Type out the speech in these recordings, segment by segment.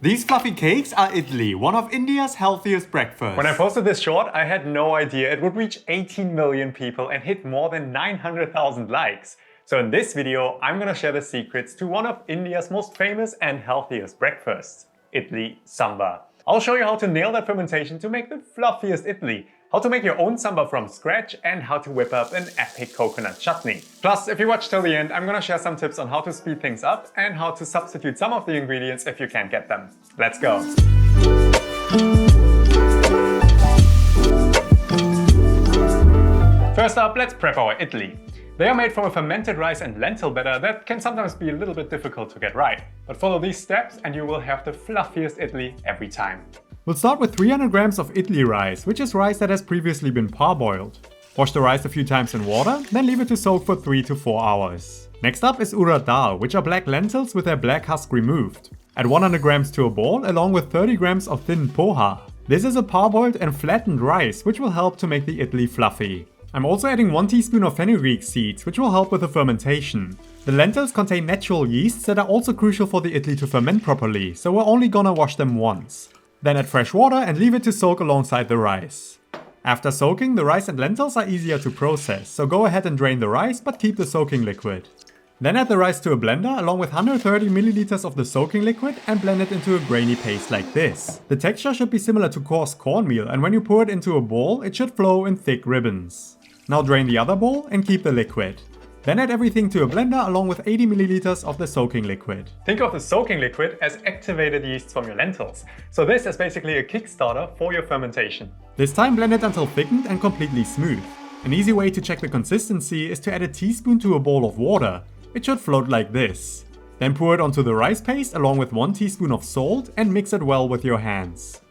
These fluffy cakes are idli, one of India's healthiest breakfasts. When I posted this short, I had no idea it would reach 18 million people and hit more than 900,000 likes. So in this video, I'm gonna share the secrets to one of India's most famous and healthiest breakfasts, Idli Sambar. I'll show you how to nail that fermentation to make the fluffiest idli, how to make your own sambar from scratch, and how to whip up an epic coconut chutney. Plus, if you watch till the end, I'm gonna share some tips on how to speed things up and how to substitute some of the ingredients if you can't get them. Let's go! First up, let's prep our idli. They are made from a fermented rice and lentil batter that can sometimes be a little bit difficult to get right. But follow these steps and you will have the fluffiest idli every time. We'll start with 300 grams of idli rice, which is rice that has previously been parboiled. Wash the rice a few times in water, then leave it to soak for 3 to 4 hours. Next up is urad dal, which are black lentils with their black husk removed. Add 100 grams to a bowl along with 30 grams of thin poha. This is a parboiled and flattened rice, which will help to make the idli fluffy. I'm also adding 1 teaspoon of fenugreek seeds, which will help with the fermentation. The lentils contain natural yeasts that are also crucial for the idli to ferment properly, so we're only gonna wash them once. Then add fresh water and leave it to soak alongside the rice. After soaking, the rice and lentils are easier to process, so go ahead and drain the rice but keep the soaking liquid. Then add the rice to a blender along with 130 milliliters of the soaking liquid and blend it into a grainy paste like this. The texture should be similar to coarse cornmeal, and when you pour it into a bowl, it should flow in thick ribbons. Now drain the other bowl and keep the liquid. Then add everything to a blender along with 80 milliliters of the soaking liquid. Think of the soaking liquid as activated yeast from your lentils. So this is basically a kickstarter for your fermentation. This time blend it until thickened and completely smooth. An easy way to check the consistency is to add a teaspoon to a bowl of water. It should float like this. Then pour it onto the rice paste along with 1 teaspoon of salt and mix it well with your hands.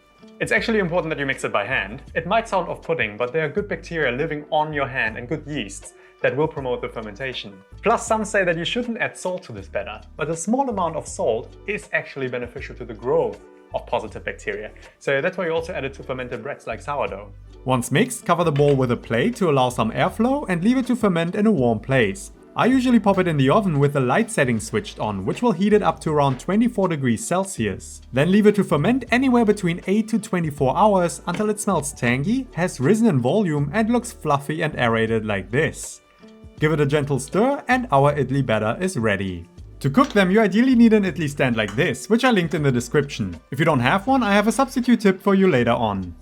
It's actually important that you mix it by hand. It might sound off-putting, but there are good bacteria living on your hand and good yeasts that will promote the fermentation. Plus, some say that you shouldn't add salt to this batter, but a small amount of salt is actually beneficial to the growth of positive bacteria. So that's why you also add it to fermented breads like sourdough. Once mixed, cover the bowl with a plate to allow some airflow and leave it to ferment in a warm place. I usually pop it in the oven with the light setting switched on, which will heat it up to around 24 degrees Celsius. Then leave it to ferment anywhere between 8 to 24 hours until it smells tangy, has risen in volume and looks fluffy and aerated like this. Give it a gentle stir and our idli batter is ready. To cook them, you ideally need an idli stand like this, which I linked in the description. If you don't have one, I have a substitute tip for you later on.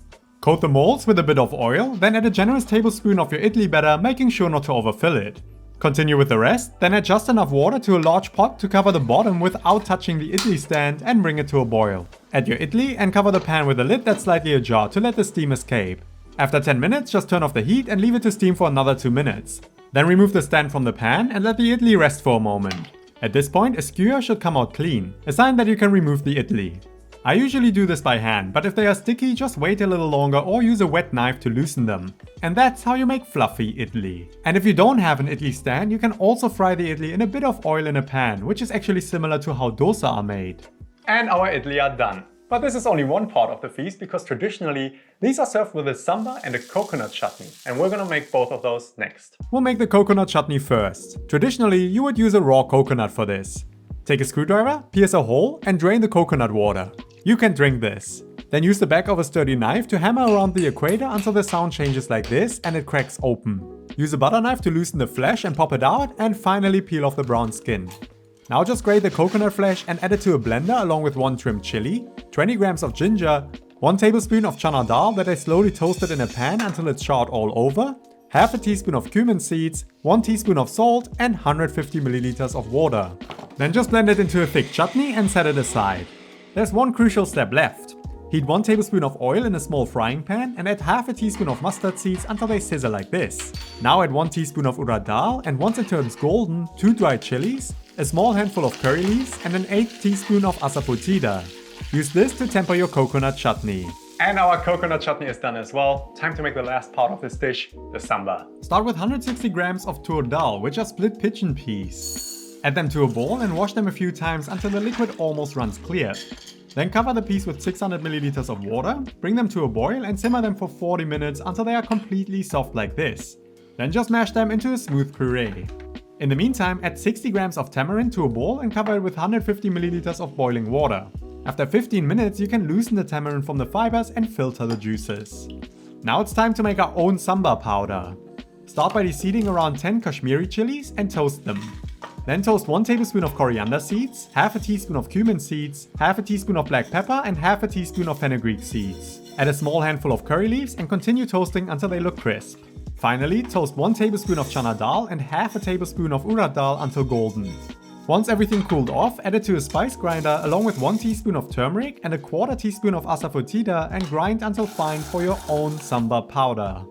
Coat the molds with a bit of oil, then add a generous tablespoon of your idli batter, making sure not to overfill it. Continue with the rest, then add just enough water to a large pot to cover the bottom without touching the idli stand and bring it to a boil. Add your idli and cover the pan with a lid that's slightly ajar to let the steam escape. After 10 minutes, just turn off the heat and leave it to steam for another 2 minutes. Then remove the stand from the pan and let the idli rest for a moment. At this point, a skewer should come out clean, a sign that you can remove the idli. I usually do this by hand, but if they are sticky, just wait a little longer or use a wet knife to loosen them. And that's how you make fluffy idli. And if you don't have an idli stand, you can also fry the idli in a bit of oil in a pan, which is actually similar to how dosa are made. And our idli are done. But this is only one part of the feast because traditionally, these are served with a sambar and a coconut chutney. And we're gonna make both of those next. We'll make the coconut chutney first. Traditionally, you would use a raw coconut for this. Take a screwdriver, pierce a hole and drain the coconut water. You can drink this. Then use the back of a sturdy knife to hammer around the equator until the sound changes like this and it cracks open. Use a butter knife to loosen the flesh and pop it out, and finally peel off the brown skin. Now just grate the coconut flesh and add it to a blender along with 1 trimmed chili, 20 grams of ginger, 1 tablespoon of chana dal that I slowly toasted in a pan until it's charred all over, half a teaspoon of cumin seeds, 1 teaspoon of salt and 150 milliliters of water. Then just blend it into a thick chutney and set it aside. There's one crucial step left. Heat 1 tablespoon of oil in a small frying pan and add half a teaspoon of mustard seeds until they sizzle like this. Now add 1 teaspoon of urad dal, and once it turns golden, 2 dried chilies, a small handful of curry leaves and an 1/8 teaspoon of asafotida. Use this to temper your coconut chutney. And our coconut chutney is done as well. Time to make the last part of this dish, the sambar. Start with 160 grams of tur dal, which are split pigeon peas. Add them to a bowl and wash them a few times until the liquid almost runs clear. Then cover the peas with 600 milliliters of water, bring them to a boil and simmer them for 40 minutes until they are completely soft like this. Then just mash them into a smooth puree. In the meantime, add 60 grams of tamarind to a bowl and cover it with 150 milliliters of boiling water. After 15 minutes, you can loosen the tamarind from the fibers and filter the juices. Now it's time to make our own sambar powder. Start by deseeding around 10 Kashmiri chilies and toast them. Then toast 1 tablespoon of coriander seeds, half a teaspoon of cumin seeds, half a teaspoon of black pepper and half a teaspoon of fenugreek seeds. Add a small handful of curry leaves and continue toasting until they look crisp. Finally, toast 1 tablespoon of chana dal and half a tablespoon of urad dal until golden. Once everything cooled off, add it to a spice grinder along with 1 teaspoon of turmeric and a quarter teaspoon of asafoetida and grind until fine for your own sambar powder.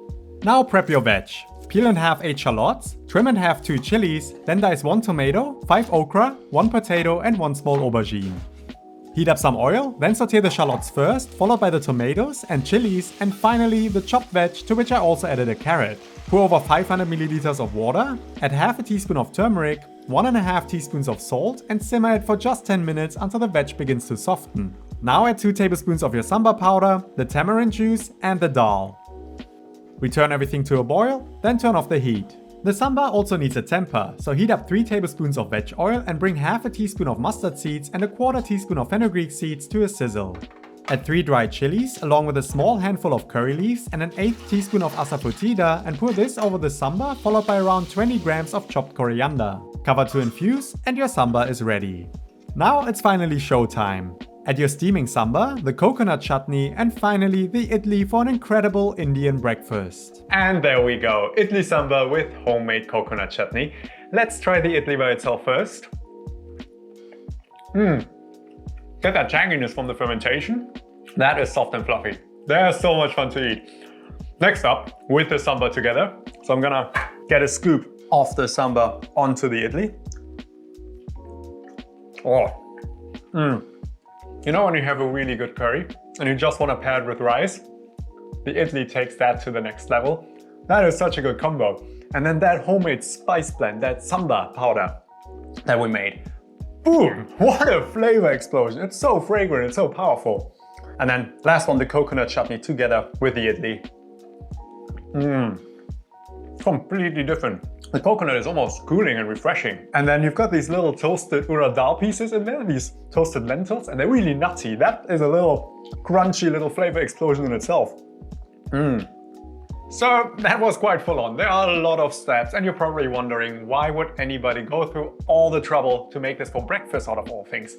Now prep your veg. Peel and half 8 shallots, trim and half 2 chilies, then dice 1 tomato, 5 okra, 1 potato and 1 small aubergine. Heat up some oil, then saute the shallots first, followed by the tomatoes and chilies, and finally the chopped veg, to which I also added a carrot. Pour over 500 milliliters of water, add half a teaspoon of turmeric, 1.5 teaspoons of salt and simmer it for just 10 minutes until the veg begins to soften. Now add 2 tablespoons of your sambar powder, the tamarind juice and the dal. Return everything to a boil, then turn off the heat. The sambar also needs a temper, so heat up 3 tablespoons of veg oil and bring half a teaspoon of mustard seeds and a quarter teaspoon of fenugreek seeds to a sizzle. Add 3 dried chilies along with a small handful of curry leaves and an 1/8 teaspoon of asafoetida and pour this over the sambar, followed by around 20 grams of chopped coriander. Cover to infuse and your sambar is ready. Now it's finally showtime. Add your steaming sambar, the coconut chutney and finally the idli for an incredible Indian breakfast. And there we go, idli sambar with homemade coconut chutney. Let's try the idli by itself first. Get that tanginess from the fermentation. That is soft and fluffy. They're so much fun to eat. Next up, with the sambar together. So I'm gonna get a scoop of the sambar onto the idli. You know when you have a really good curry and you just want to pair it with rice? The idli takes that to the next level. That is such a good combo. And then that homemade spice blend, that sambar powder that we made. Boom! What a flavor explosion. It's so fragrant, it's so powerful. And then last one, the coconut chutney together with the idli. Completely different. The coconut is almost cooling and refreshing. And then you've got these little toasted urad dal pieces in there, these toasted lentils, and they're really nutty. That is a little crunchy little flavor explosion in itself. So that was quite full on. There are a lot of steps and you're probably wondering why would anybody go through all the trouble to make this for breakfast out of all things.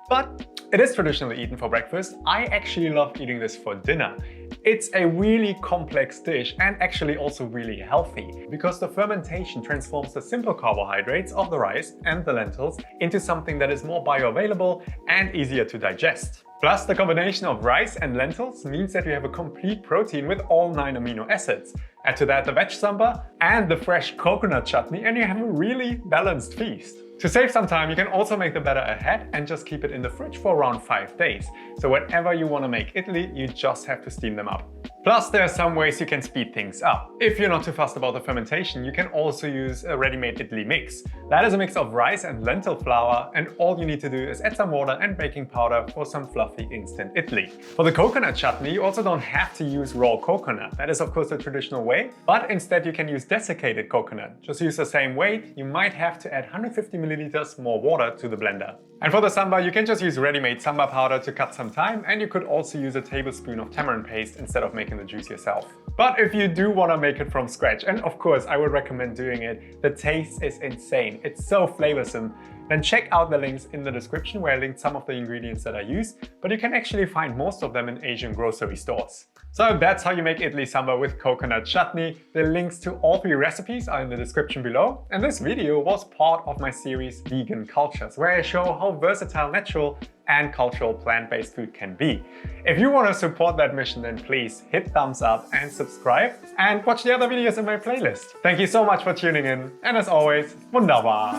But it is traditionally eaten for breakfast. I actually love eating this for dinner. It's a really complex dish and actually also really healthy because the fermentation transforms the simple carbohydrates of the rice and the lentils into something that is more bioavailable and easier to digest. Plus, the combination of rice and lentils means that you have a complete protein with all 9 amino acids. Add to that the veg sambar and the fresh coconut chutney and you have a really balanced feast. To save some time, you can also make the batter ahead and just keep it in the fridge for around 5 days. So whenever you want to make idli, you just have to steam them up. Plus, there are some ways you can speed things up. If you're not too fussed about the fermentation, you can also use a ready-made idli mix. That is a mix of rice and lentil flour, and all you need to do is add some water and baking powder for some fluffy instant idli. For the coconut chutney, you also don't have to use raw coconut. That is of course the traditional way, but instead you can use desiccated coconut. Just use the same weight, you might have to add 150 milliliters more water to the blender. And for the sambar, you can just use ready-made sambar powder to cut some time, and you could also use a tablespoon of tamarind paste instead of making the juice yourself. But if you do want to make it from scratch, and of course I would recommend doing it, the taste is insane. It's so flavorsome. Then check out the links in the description where I linked some of the ingredients that I use, but you can actually find most of them in Asian grocery stores. So that's how you make idli sambar with coconut chutney. The links to all 3 recipes are in the description below. And this video was part of my series Vegan Cultures, where I show how versatile natural and cultural plant-based food can be. If you want to support that mission, then please hit thumbs up and subscribe and watch the other videos in my playlist. Thank you so much for tuning in, and as always, wunderbar!